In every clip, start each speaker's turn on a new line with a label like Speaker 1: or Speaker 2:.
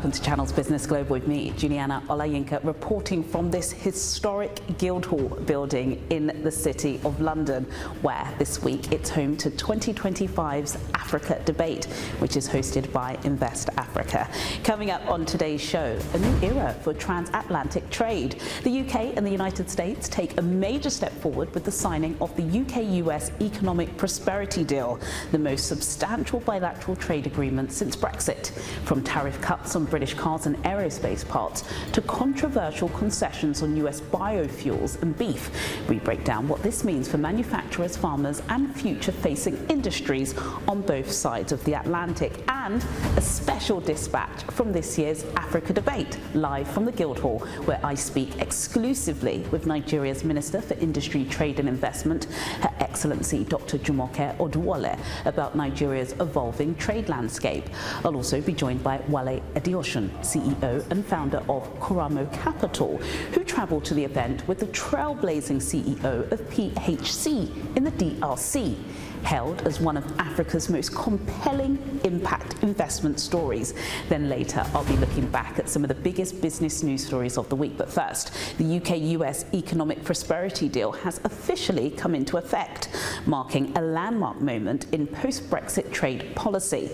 Speaker 1: Welcome to Channel's Business Global with me, Juliana Olayinka, reporting from this historic Guildhall building in the City of London, where this week it's home to 2025's Africa Debate, which is hosted by Invest Africa. Coming up on today's show, a new era for transatlantic trade. The UK and the United States take a major step forward with the signing of the UK-US Economic Prosperity Deal, the most substantial bilateral trade agreement since Brexit. From tariff cuts on British cars and aerospace parts to controversial concessions on US biofuels and beef, we break down what this means for manufacturers, farmers and future-facing industries on both sides of the Atlantic, and a special dispatch from this year's Africa Debate, live from the Guildhall, where I speak exclusively with Nigeria's Minister for Industry, Trade and Investment, Her Excellency Dr. Jumoke Oduwole, about Nigeria's evolving trade landscape. I'll also be joined by Wale Adeosun, CEO and founder of Koramo Capital, who travelled to the event with the trailblazing CEO of PHC in the DRC, hailed as one of Africa's most compelling impact investment stories. Then later, I'll be looking back at some of the biggest business news stories of the week. But first, the UK-US Economic Prosperity Deal has officially come into effect, marking a landmark moment in post-Brexit trade policy.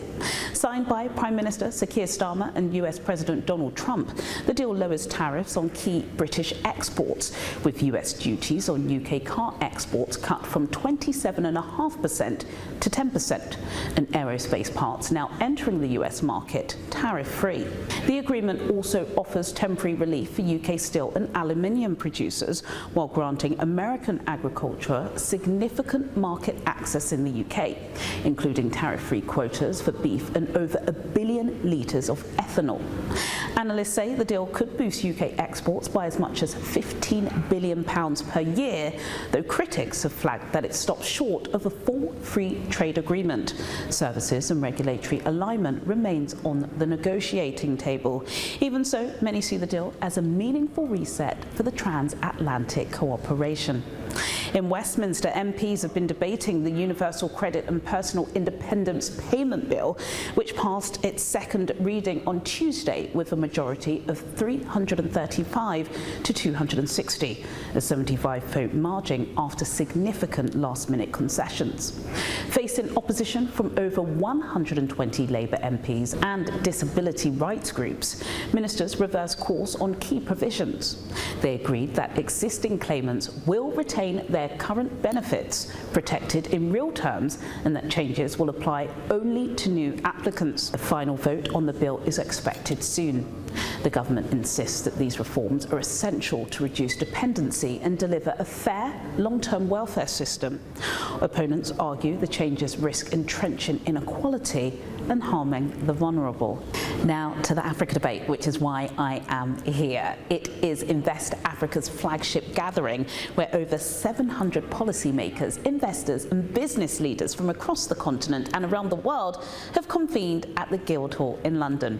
Speaker 1: Signed by Prime Minister Sir Keir Starmer and US President Donald Trump, the deal lowers tariffs on key British exports, with US duties on UK car exports cut from 27.5% to 10%, and aerospace parts now entering the US market tariff-free. The agreement also offers temporary relief for UK steel and aluminium producers, while granting American agriculture significant market access in the UK, including tariff-free quotas for beef and over 1 billion litres of ethanol. Analysts say the deal could boost UK exports by as much as £15 billion per year, though critics have flagged that it stops short of a full free trade agreement. Services and regulatory alignment remains on the negotiating table. Even so, many see the deal as a meaningful reset for the transatlantic cooperation. In Westminster, MPs have been debating the Universal Credit and Personal Independence Payment Bill, which passed its second reading on Tuesday with a majority of 335 to 260, a 75-vote margin after significant last-minute concessions. Facing opposition from over 120 Labour MPs and disability rights groups, ministers reversed course on key provisions. They agreed that existing claimants will retain their current benefits protected in real terms, and that changes will apply only to new applicants. A final vote on the bill is expected soon. The government insists that these reforms are essential to reduce dependency and deliver a fair, long-term welfare system. Opponents argue the changes risk entrenching inequality and harming the vulnerable. Now to the Africa Debate, which is why I am here. It is Invest Africa's flagship gathering, where over 700 policymakers, investors and business leaders from across the continent and around the world have convened at the Guildhall in London.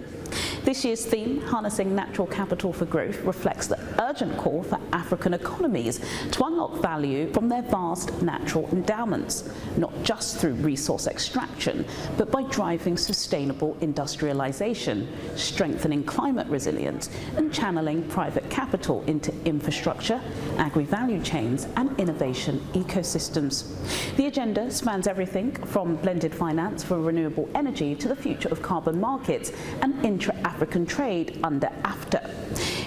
Speaker 1: This year's theme, Harnessing Natural Capital for Growth, reflects the urgent call for African economies to unlock value from their vast natural endowments, not just through resource extraction, but by driving sustainable industrialization, strengthening climate resilience, and channeling private capital into infrastructure, agri-value chains, and innovation ecosystems. The agenda spans everything from blended finance for renewable energy to the future of carbon markets and intra-African trade under AfTA.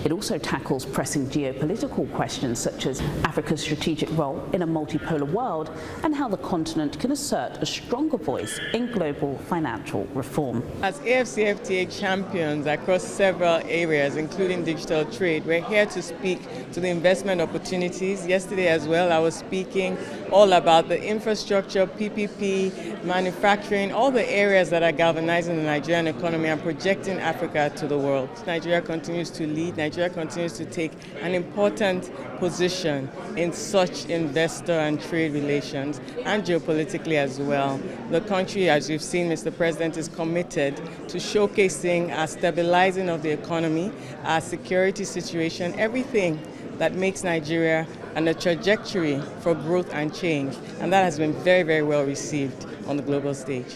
Speaker 1: It also tackles pressing geopolitical questions such as Africa's strategic role in a multipolar world and how the continent can assert a stronger voice in global financial reform.
Speaker 2: As AFCFTA champions across several areas, including digital trade, we're here to speak to the investment opportunities. Yesterday as well, I was speaking all about the infrastructure, PPP, manufacturing, all the areas that are galvanizing the Nigerian economy and projecting Africa to the world. Nigeria continues to lead. Nigeria continues to take an important position in such investor and trade relations and geopolitically as well. The country, as you've seen, Mr. President, is committed to showcasing our stabilizing of the economy, our security situation, everything that makes Nigeria and a trajectory for growth and change. And that has been very, very well received on the global stage.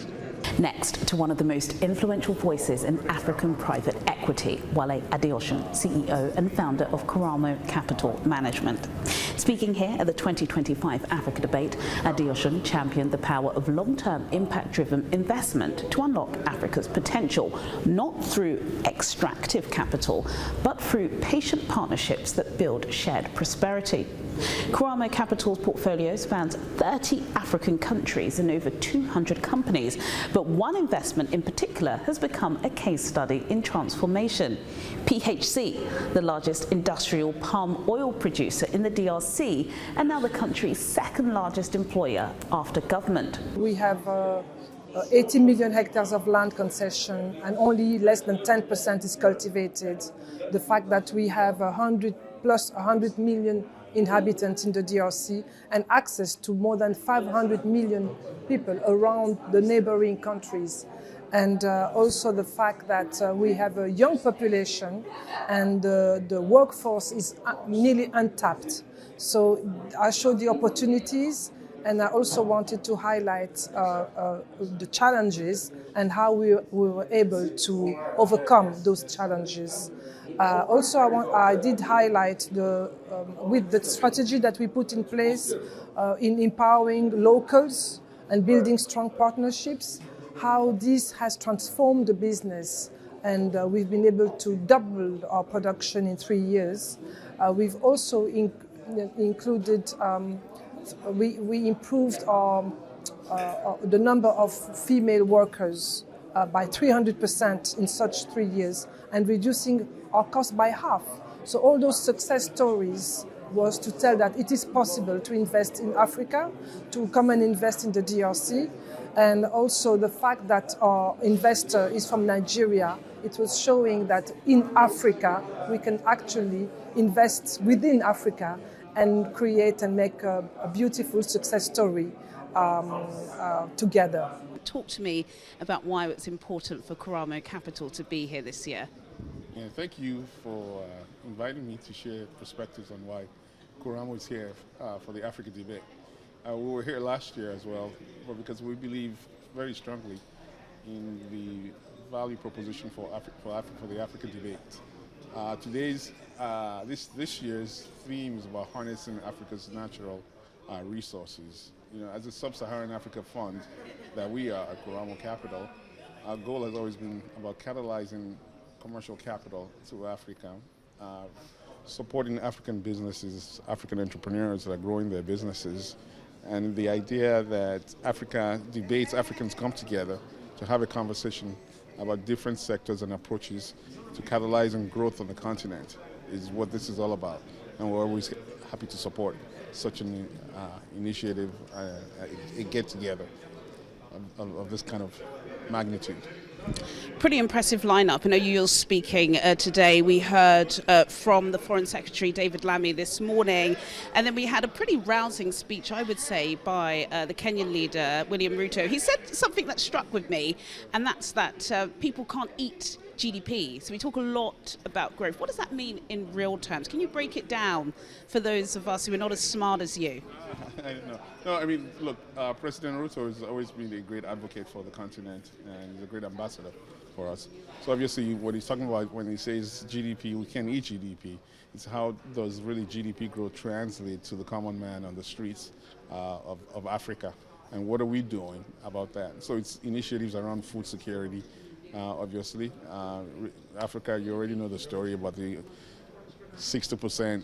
Speaker 1: Next, to one of the most influential voices in African private equity, Wale Adeosun, CEO and founder of Karamo Capital Management. Speaking here at the 2025 Africa Debate, Adeosun championed the power of long-term impact-driven investment to unlock Africa's potential, not through extractive capital, but through patient partnerships that build shared prosperity. Karamo Capital's portfolio spans 30 African countries and over 200 companies, but one investment in particular has become a case study in transformation. PHC, the largest industrial palm oil producer in the DRC, and now the country's second largest employer after government.
Speaker 3: We have 80 million hectares of land concession and only less than 10% is cultivated. The fact that we have 100 million inhabitants in the DRC and access to more than 500 million people around the neighboring countries. And also the fact that we have a young population and the workforce is nearly untapped. So I showed the opportunities, and I also wanted to highlight the challenges and how we were able to overcome those challenges. Also, I did highlight with the strategy that we put in place in empowering locals and building strong partnerships, how this has transformed the business, and we've been able to double our production in 3 years. We've also included, we improved the number of female workers by 300% in such 3 years, and reducing our cost by half. So all those success stories was to tell that it is possible to invest in Africa, to come and invest in the DRC, and also the fact that our investor is from Nigeria. It was showing that in Africa we can actually invest within Africa and create and make a beautiful success story together.
Speaker 1: Talk to me about why it's important for Karamo Capital to be here this year.
Speaker 4: Yeah, thank you for inviting me to share perspectives on why Karamo is here for the Africa Debate. We were here last year as well, but because we believe very strongly in the value proposition for the Africa Debate. This year's theme is about harnessing Africa's natural resources. You know, as a sub-Saharan Africa fund that we are at Karamo Capital, our goal has always been about catalyzing commercial capital to Africa, supporting African businesses, African entrepreneurs that are growing their businesses, and the idea that Africans come together to have a conversation about different sectors and approaches to catalyzing growth on the continent is what this is all about. And we're always happy to support such an initiative, a get-together of this kind of magnitude.
Speaker 1: Pretty impressive lineup. I know you're speaking today. We heard from the Foreign Secretary David Lammy this morning, and then we had a pretty rousing speech, I would say, by the Kenyan leader William Ruto. He said something that struck with me, and that's that people can't eat GDP. So we talk a lot about growth. What does that mean in real terms? Can you break it down for those of us who are not as smart as you?
Speaker 4: I don't know. No, I mean, look, President Ruto has always been a great advocate for the continent, and he's a great ambassador for us. So obviously what he's talking about when he says GDP, we can't eat GDP, it's how does really GDP growth translate to the common man on the streets of Africa, and what are we doing about that? So it's initiatives around food security, obviously. Africa, you already know the story about the 60%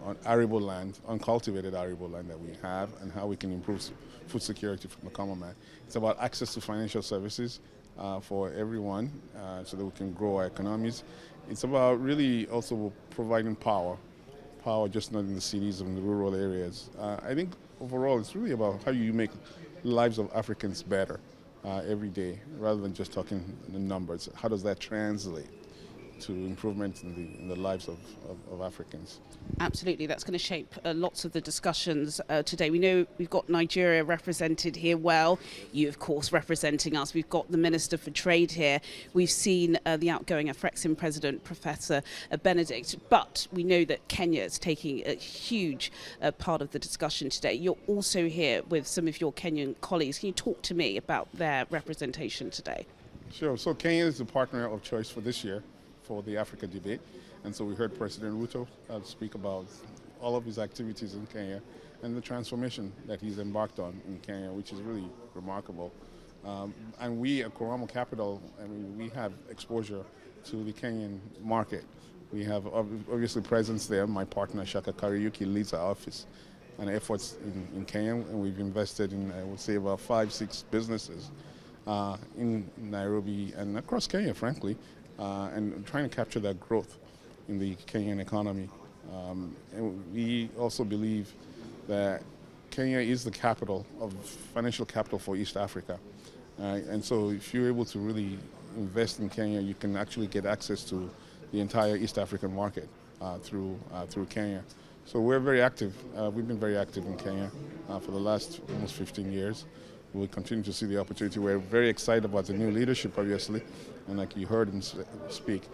Speaker 4: on arable land, uncultivated arable land that we have, and how we can improve food security from the common man. It's about access to financial services for everyone so that we can grow our economies. It's about really also providing power just not in the cities and the rural areas. I think overall it's really about how you make lives of Africans better every day, rather than just talking the numbers. How does that translate to improvement in the lives of Africans.
Speaker 5: Absolutely, that's going to shape lots of the discussions today. We know we've got Nigeria represented here well. You, of course, representing us. We've got the Minister for Trade here. We've seen the outgoing Afrexim President, Professor Benedict. But we know that Kenya is taking a huge part of the discussion today. You're also here with some of your Kenyan colleagues. Can you talk to me about their representation today?
Speaker 4: Sure. So Kenya is the partner of choice for this year for the Africa debate. And so we heard President Ruto speak about all of his activities in Kenya and the transformation that he's embarked on in Kenya, which is really remarkable. And we at Koramo Capital, I mean, we have exposure to the Kenyan market. We have obviously presence there. My partner Shaka Kariuki leads our office and efforts in Kenya, and we've invested in, I would say, about 5-6 businesses in Nairobi and across Kenya, frankly, and trying to capture that growth in the Kenyan economy. And we also believe that Kenya is the capital of financial capital for East Africa. And so if you're able to really invest in Kenya, you can actually get access to the entire East African market through Kenya. So we're very active. We've been very active in Kenya for the last almost 15 years. We'll continue to see the opportunity. We're very excited about the new leadership, obviously, and like you heard him speak.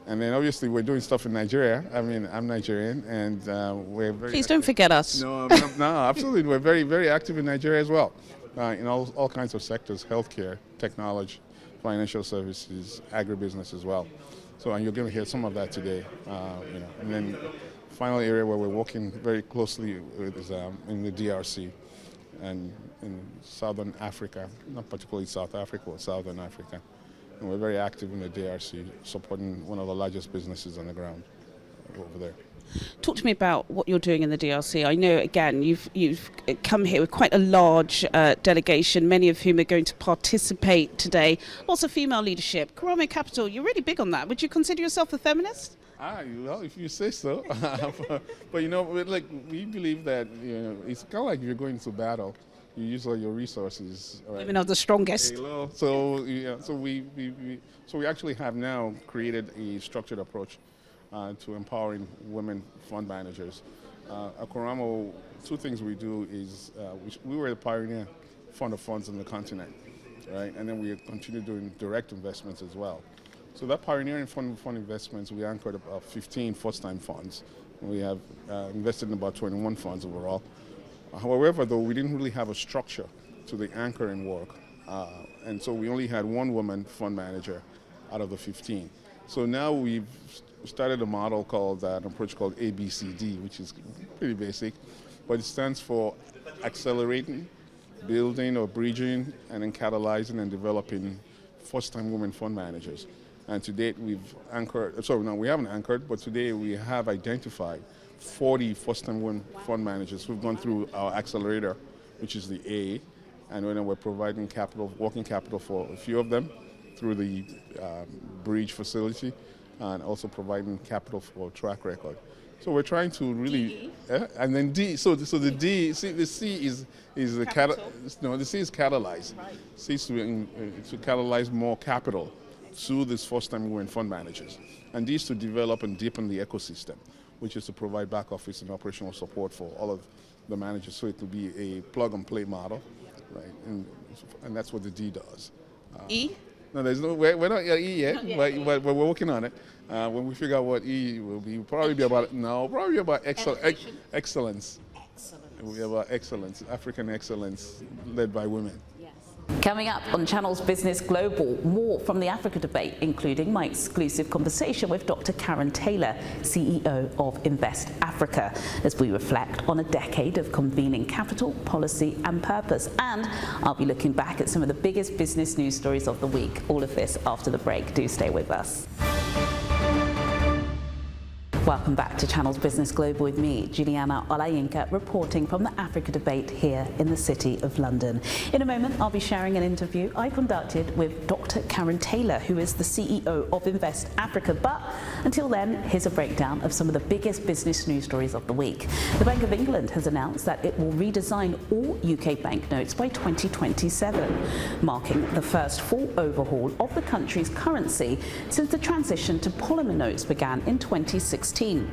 Speaker 4: And then obviously we're doing stuff in Nigeria. I mean, I'm Nigerian, and we're very...
Speaker 5: Please don't forget us.
Speaker 4: No, absolutely. We're very, very active in Nigeria as well, in all kinds of sectors: healthcare, technology, financial services, agribusiness as well. So, and you're going to hear some of that today. And then final area where we're working very closely with is in the DRC and in Southern Africa, not particularly South Africa, but Southern Africa. And we're very active in the DRC, supporting one of the largest businesses on the ground over there.
Speaker 5: Talk to me about what you're doing in the DRC. I know, again, you've come here with quite a large delegation, many of whom are going to participate today. Lots of female leadership. Koramo Capital, you're really big on that. Would you consider yourself a feminist?
Speaker 4: Well, if you say so. But we believe that it's kind of like if you're going to battle, you use all your resources. Right?
Speaker 5: Women are the strongest.
Speaker 4: So we actually have now created a structured approach to empowering women fund managers. At Koramo, 2 things we do is we were the pioneer fund of funds on the continent, right? And then we continue doing direct investments as well. So that pioneering fund investments, we anchored about 15 first-time funds. We have invested in about 21 funds overall. However, though, we didn't really have a structure to the anchoring work. And so we only had 1 woman fund manager out of the 15. So now we've started a model called, an approach called ABCD, which is pretty basic, but it stands for accelerating, building or bridging, and then catalyzing and developing first-time women fund managers. And to date, we've anchored, we haven't anchored, but today we have identified 40 first-time women fund managers who've gone through our accelerator, which is the A, and then we're providing capital, working capital for a few of them through the bridge facility, and also providing capital for track record. So we're trying to really, and then D. So the D, see, the C is the the C is catalyze. Right. C is to catalyze more capital to these first-time women fund managers, and D is to develop and deepen the ecosystem, which is to provide back office and operational support for all of the managers. So it will be a plug-and-play model, right? And that's what the D does.
Speaker 5: E?
Speaker 4: No, we're not at E yet, but we're working on it. When we figure out what E will be, probably be about excellence. It will be about excellence, African excellence, led by women.
Speaker 1: Coming up on Channel's Business Global, more from the Africa debate, including my exclusive conversation with Dr. Karen Taylor, CEO of Invest Africa, as we reflect on a decade of convening capital, policy and purpose. And I'll be looking back at some of the biggest business news stories of the week. All of this after the break. Do stay with us. Welcome back to Channel's Business Global with me, Juliana Olayinka, reporting from the Africa debate here in the City of London. In a moment, I'll be sharing an interview I conducted with Dr. Karen Taylor, who is the CEO of Invest Africa. But Until then, here's a breakdown of some of the biggest business news stories of the week. The Bank of England has announced that it will redesign all UK banknotes by 2027, marking the first full overhaul of the country's currency since the transition to polymer notes began in 2016.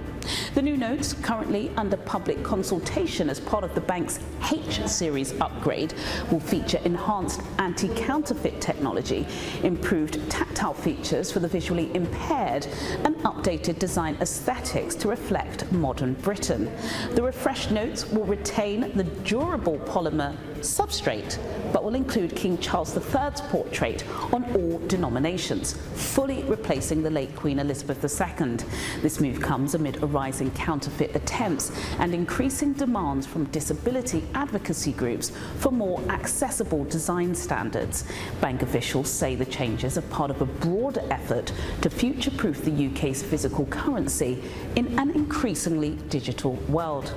Speaker 1: The new notes, currently under public consultation as part of the bank's H-series upgrade, will feature enhanced anti-counterfeit technology, improved tactile features for the visually impaired, and updated design aesthetics to reflect modern Britain. The refreshed notes will retain the durable polymer substrate, but will include King Charles III's portrait on all denominations, fully replacing the late Queen Elizabeth II. This move comes amid a rise in counterfeit attempts and increasing demands from disability advocacy groups for more accessible design standards. Bank officials say the changes are part of a broader effort to future-proof the UK's physical currency in an increasingly digital world.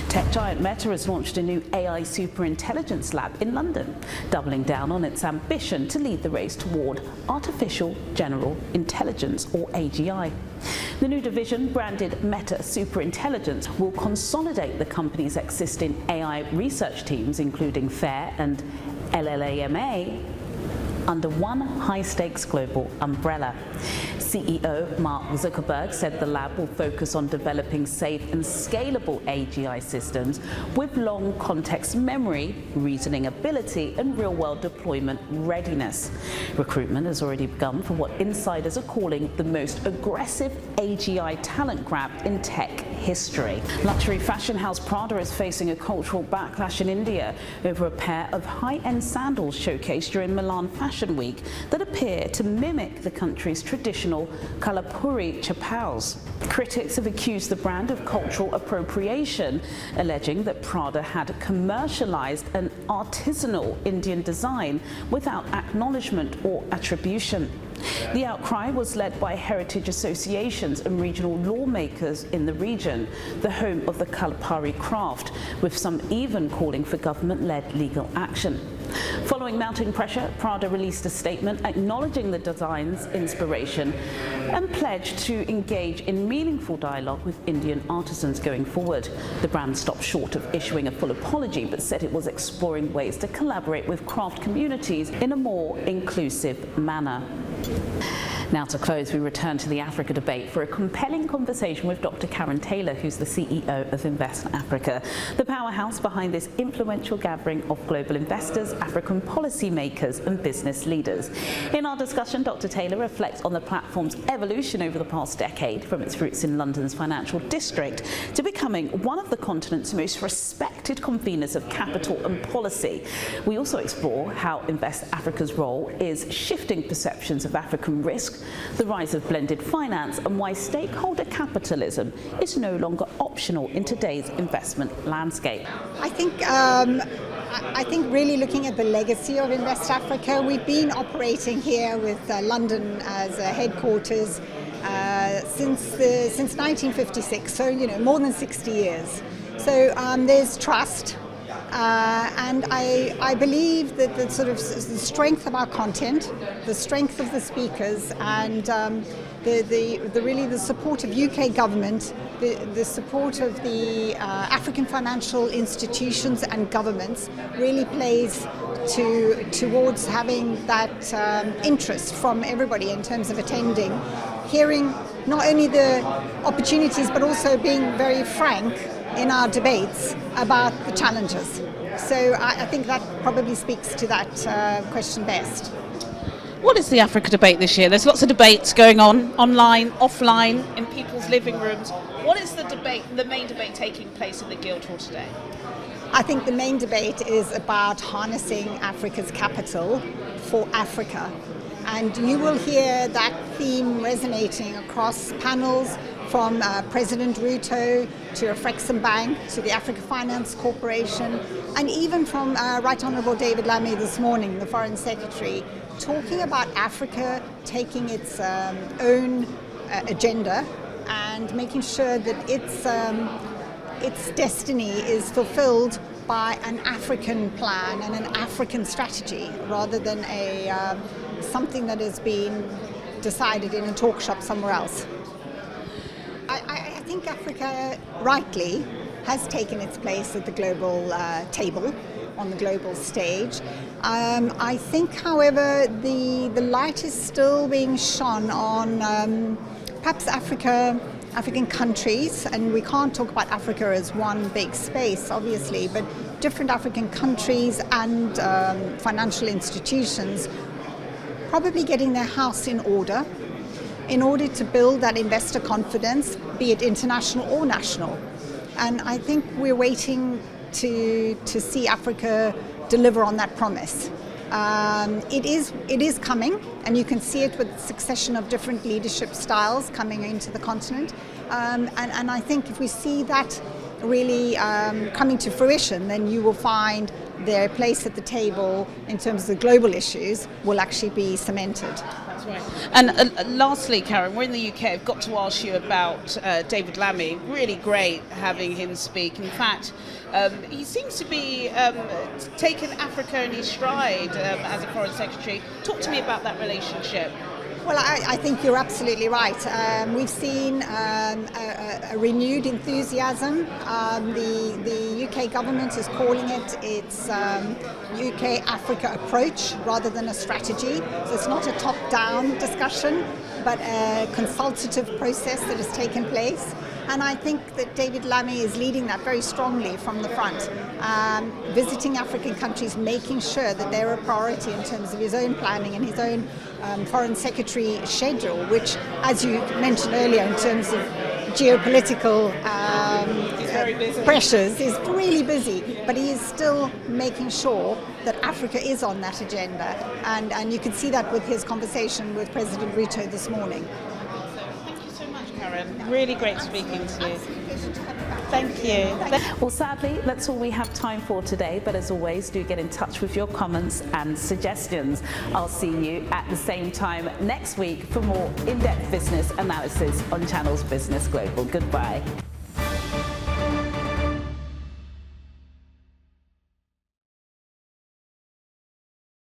Speaker 1: Tech giant Meta has launched a new AI superintelligence lab in London, doubling down on its ambition to lead the race toward Artificial General Intelligence, or AGI. The new division, branded Meta Superintelligence, will consolidate the company's existing AI research teams, including FAIR and LLAMA, under one high-stakes global umbrella. CEO Mark Zuckerberg said the lab will focus on developing safe and scalable AGI systems with long context memory, reasoning ability, and real-world deployment readiness. Recruitment has already begun for what insiders are calling the most aggressive AGI talent grab in tech history. Luxury fashion house Prada is facing a cultural backlash in India over a pair of high-end sandals showcased during Milan Fashion Week that appear to mimic the country's traditional Kalapuri chappals. Critics have accused the brand of cultural appropriation, alleging that Prada had commercialized an artisanal Indian design without acknowledgement or attribution. The outcry was led by heritage associations and regional lawmakers in the region, the home of the Kalapuri craft, with some even calling for government-led legal action. Following mounting pressure, Prada released a statement acknowledging the design's inspiration and pledged to engage in meaningful dialogue with Indian artisans going forward. The brand stopped short of issuing a full apology, but said it was exploring ways to collaborate with craft communities in a more inclusive manner. Now to close, we return to the Africa debate for a compelling conversation with Dr. Karen Taylor, who's the CEO of Invest Africa, the powerhouse behind this influential gathering of global investors, African policymakers and business leaders. In our discussion, Dr. Taylor reflects on the platform's evolution over the past decade, from its roots in London's financial district to becoming one of the continent's most respected conveners of capital and policy. We also explore how Invest Africa's role is shifting perceptions of African risk, the rise of blended finance, and why stakeholder capitalism is no longer optional in today's investment landscape.
Speaker 6: I think really looking at the legacy of Invest Africa, we've been operating here with London as a headquarters since 1956, so more than 60 years. So there's trust. And I believe that the sort of the strength of our content, the strength of the speakers, and the support of UK government, the support of the African financial institutions and governments really plays towards having that interest from everybody in terms of attending, hearing not only the opportunities but also being very frank in our debates about the challenges. So I think that probably speaks to that question best.
Speaker 5: What is the Africa debate this year? There's lots of debates going on, online, offline, in people's living rooms. What is the main debate taking place in the Guildhall today?
Speaker 6: I think the main debate is about harnessing Africa's capital for Africa. And you will hear that theme resonating across panels, from President Ruto to Afrexim Bank to the Africa Finance Corporation, and even from Right Honourable David Lammy this morning, the Foreign Secretary, talking about Africa taking its own agenda and making sure that its destiny is fulfilled by an African plan and an African strategy, rather than something that has been decided in a talk shop somewhere else. I think Africa, rightly, has taken its place at the global table, on the global stage. I think, however, the light is still being shone on perhaps African countries, and we can't talk about Africa as one big space, obviously, but different African countries and financial institutions probably getting their house in order to build that investor confidence, be it international or national. And I think we're waiting to see Africa deliver on that promise. It is coming, and you can see it with the succession of different leadership styles coming into the continent. And I think if we see that really coming to fruition, then you will find their place at the table in terms of the global issues will actually be cemented.
Speaker 5: That's right. And lastly, Karen, we're in the UK. I've got to ask you about David Lammy. Really great having him speak. In fact, he seems to be taking Africa in his stride as a foreign secretary. Talk to me about that relationship.
Speaker 6: Well, I think you're absolutely right. We've seen a renewed enthusiasm. The UK government is calling it its UK-Africa approach rather than a strategy. So it's not a top-down discussion, but a consultative process that has taken place. And I think that David Lammy is leading that very strongly from the front, visiting African countries, making sure that they're a priority in terms of his own planning and his own foreign secretary schedule, which, as you mentioned earlier, in terms of geopolitical pressures, is really busy. But he is still making sure that Africa is on that agenda. And you can see that with his conversation with President Ruto this morning.
Speaker 5: Karen, really great speaking to you. Thank you.
Speaker 1: Well, sadly, that's all we have time for today. But as always, do get in touch with your comments and suggestions. I'll see you at the same time next week for more in-depth business analysis on Channel's Business Global. Goodbye.